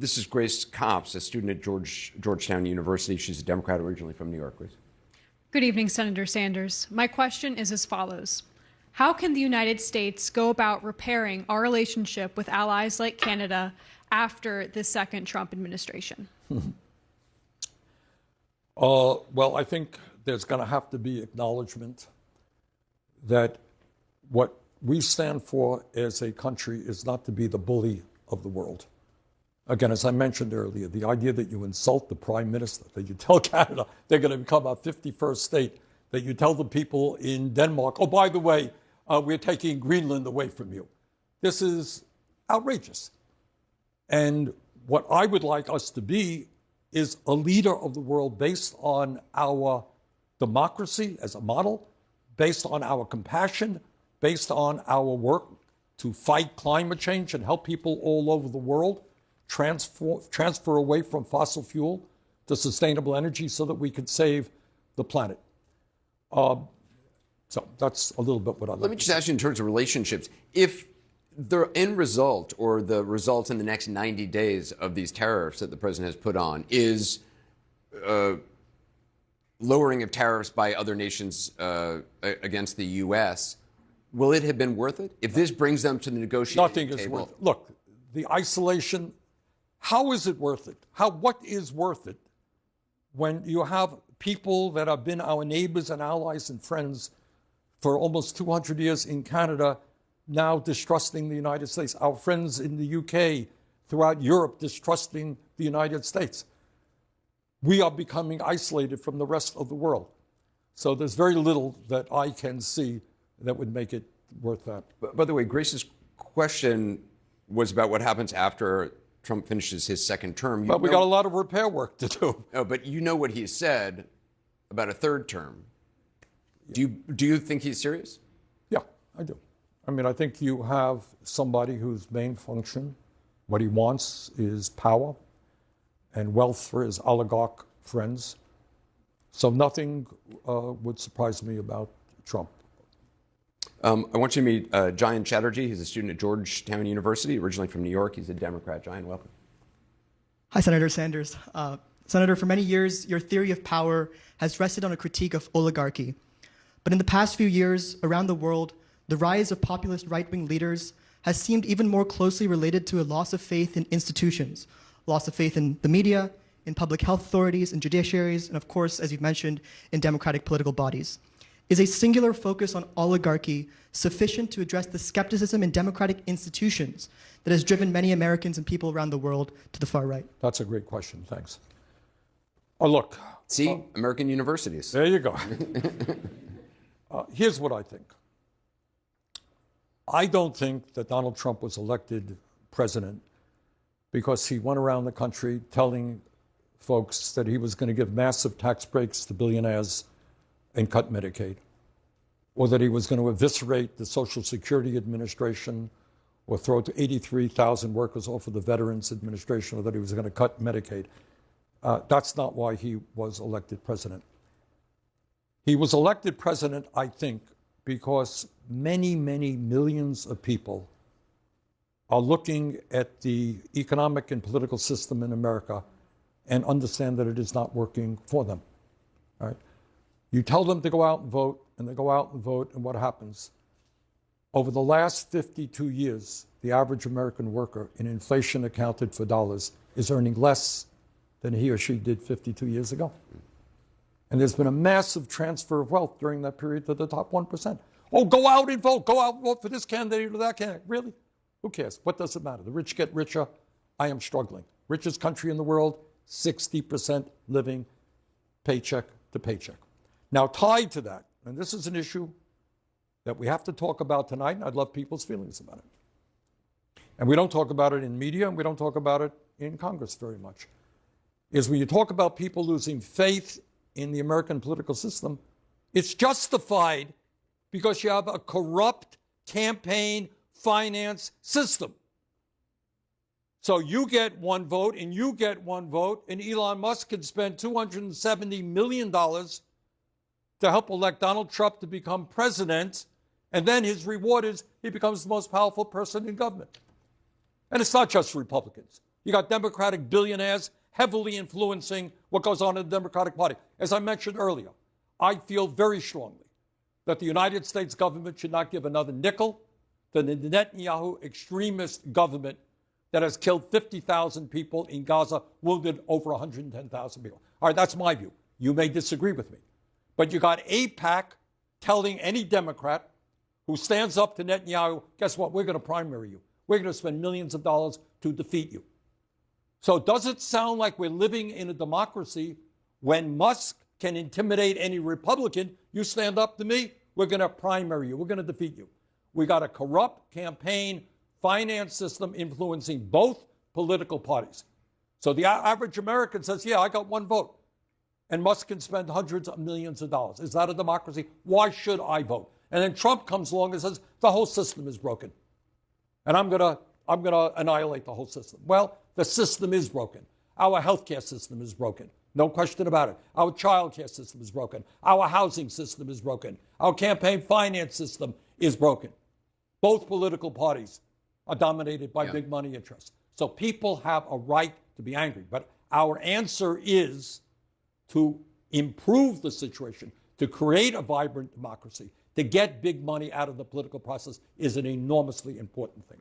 This is Grace Copps, a student at Georgetown University. She's a Democrat originally from New York. Grace. Good evening, Senator Sanders. My question is as follows. How can the United States go about repairing our relationship with allies like Canada after the second Trump administration? Well, I think there's going to have to be acknowledgement that what we stand for as a country is not to be the bully of the world. Again, as I mentioned earlier, the idea that you insult the prime minister, that you tell Canada they're going to become our 51st state, that you tell the people in Denmark, oh, by the way, we're taking Greenland away from you. This is outrageous. And what I would like us to be is a leader of the world based on our democracy as a model, based on our compassion, based on our work to fight climate change and help people all over the world transfer away from fossil fuel to sustainable energy so that we could save the planet. So that's a little bit what I'd like. Let me just ask you in terms of relationships, if the end result or the result in the next 90 days of these tariffs that the president has put on is lowering of tariffs by other nations against the U.S., will it have been worth it? If this brings them to the negotiating table? Nothing is worth it. Look, the isolation, how is it worth it? What is worth it when you have people that have been our neighbors and allies and friends for almost 200 years in Canada now distrusting the United States, our friends in the UK, throughout Europe distrusting the United States? We are becoming isolated from the rest of the world. So there's very little that I can see that would make it worth that. By the way, Grace's question was about what happens after Trump finishes his second term. But we got a lot of repair work to do. No, but you know what he said about a third term. Do you think he's serious? Yeah, I do. I mean, I think you have somebody whose main function, what he wants is power and wealth for his oligarch friends. So nothing would surprise me about Trump. I want you to meet Jayan Chatterjee. He's a student at Georgetown University, originally from New York. He's a Democrat. Jayan, welcome. Hi, Senator Sanders. Senator, for many years, your theory of power has rested on a critique of oligarchy. But in the past few years, around the world, the rise of populist right-wing leaders has seemed even more closely related to a loss of faith in institutions, loss of faith in the media, in public health authorities, in judiciaries, and of course, as you've mentioned, in democratic political bodies. Is a singular focus on oligarchy sufficient to address the skepticism in democratic institutions that has driven many Americans and people around the world to the far right? That's a great question. Thanks. Oh, look. See, American universities. There you go. Here's what I think. I don't think that Donald Trump was elected president because he went around the country telling folks that he was going to give massive tax breaks to billionaires and cut Medicaid, or that he was going to eviscerate the Social Security Administration or throw 83,000 workers off of the Veterans Administration, or that he was going to cut Medicaid. That's not why he was elected president. He was elected president, I think, because many, many millions of people are looking at the economic and political system in America and understand that it is not working for them. All right? You tell them to go out and vote, and they go out and vote, and what happens? Over the last 52 years, the average American worker, in inflation accounted for dollars, is earning less than he or she did 52 years ago. And there's been a massive transfer of wealth during that period to the top 1%. Oh, go out and vote. Go out and vote for this candidate or that candidate. Really? Who cares? What does it matter? The rich get richer. I am struggling. Richest country in the world, 60% living paycheck to paycheck. Now, tied to that, and this is an issue that we have to talk about tonight, and I'd love people's feelings about it. And we don't talk about it in media, and we don't talk about it in Congress very much, is when you talk about people losing faith in the American political system, it's justified because you have a corrupt campaign finance system. So you get one vote, and you get one vote, and Elon Musk can spend $270 million to help elect Donald Trump to become president, and then his reward is he becomes the most powerful person in government. And it's not just Republicans. You got Democratic billionaires heavily influencing what goes on in the Democratic Party. As I mentioned earlier, I feel very strongly that the United States government should not give another nickel to the Netanyahu extremist government that has killed 50,000 people in Gaza, wounded over 110,000 people. All right, that's my view. You may disagree with me. But you got AIPAC telling any Democrat who stands up to Netanyahu, guess what, we're going to primary you. We're going to spend millions of dollars to defeat you. So does it sound like we're living in a democracy when Musk can intimidate any Republican? You stand up to me, we're going to primary you. We're going to defeat you. We got a corrupt campaign finance system influencing both political parties. So the average American says, yeah, I got one vote. And Musk can spend hundreds of millions of dollars. Is that a democracy? Why should I vote? And then Trump comes along and says, the whole system is broken. And I'm gonna annihilate the whole system. Well, the system is broken. Our healthcare system is broken. No question about it. Our childcare system is broken. Our housing system is broken. Our campaign finance system is broken. Both political parties are dominated by big money interests. So people have a right to be angry. But our answer is to improve the situation, to create a vibrant democracy, to get big money out of the political process is an enormously important thing.